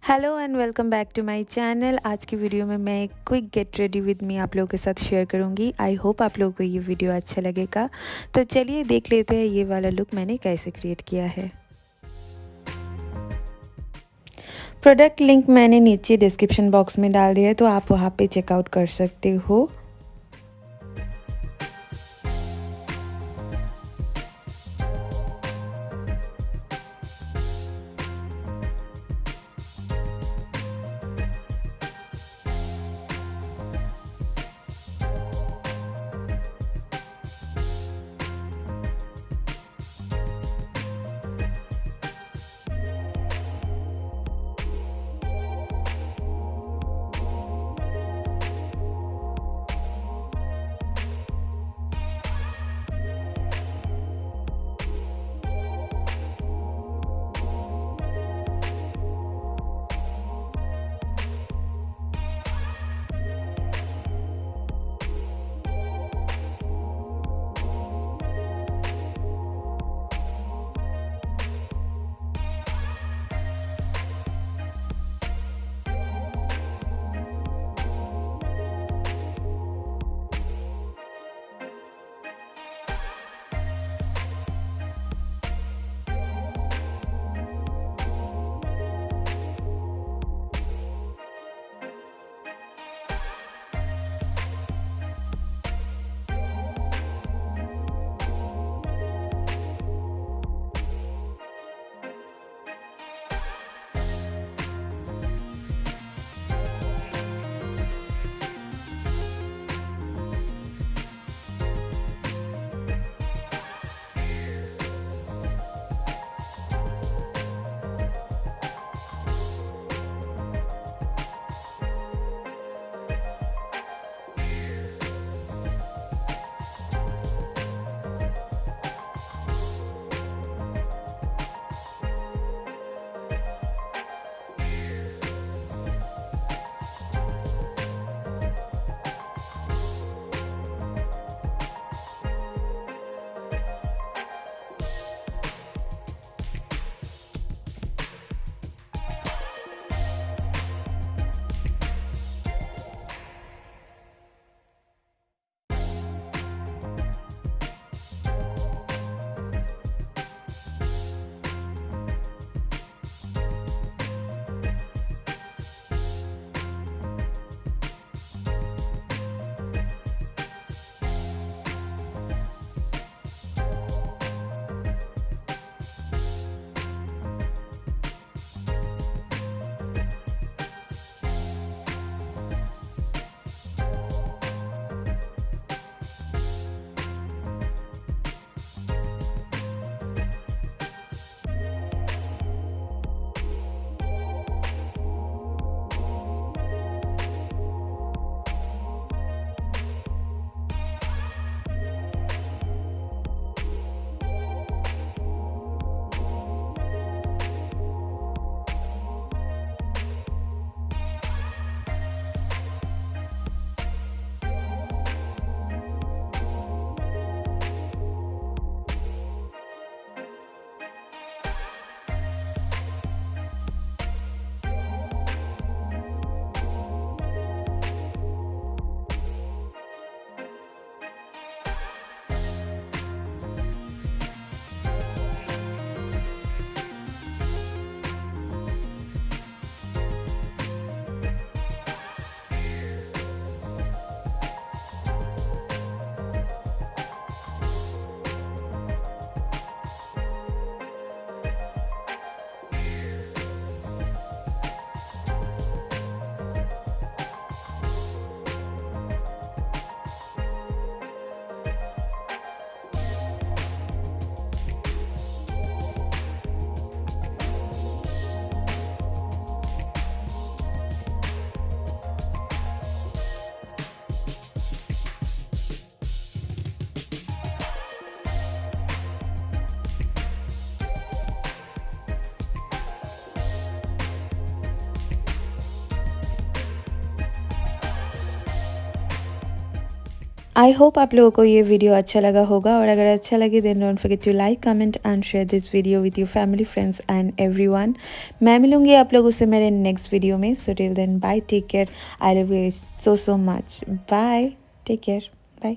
Hello and welcome back to my channel. आज की video में मैं एक quick get ready with me आप लोगों के साथ शेयर करूंगी। आई होप आप लोगों को ये वीडियो अच्छा लगेगा। तो चलिए देख लेते हैं ये वाला लुक मैंने कैसे क्रिएट किया है। प्रोडक्ट लिंक मैंने नीचे डिस्क्रिप्शन बॉक्स में डाल दिया है, तो आप वहाँ पे चेकआउट कर सकते हो। आई होप आप लोगों को ये वीडियो अच्छा लगा होगा, और अगर अच्छा लगे then don't forget to like, comment and share this video with your family, friends and everyone. मैं मिलूंगी आप लोगों से मेरे नेक्स्ट वीडियो में। So till then bye, take care, I love you so much, bye, take care, bye.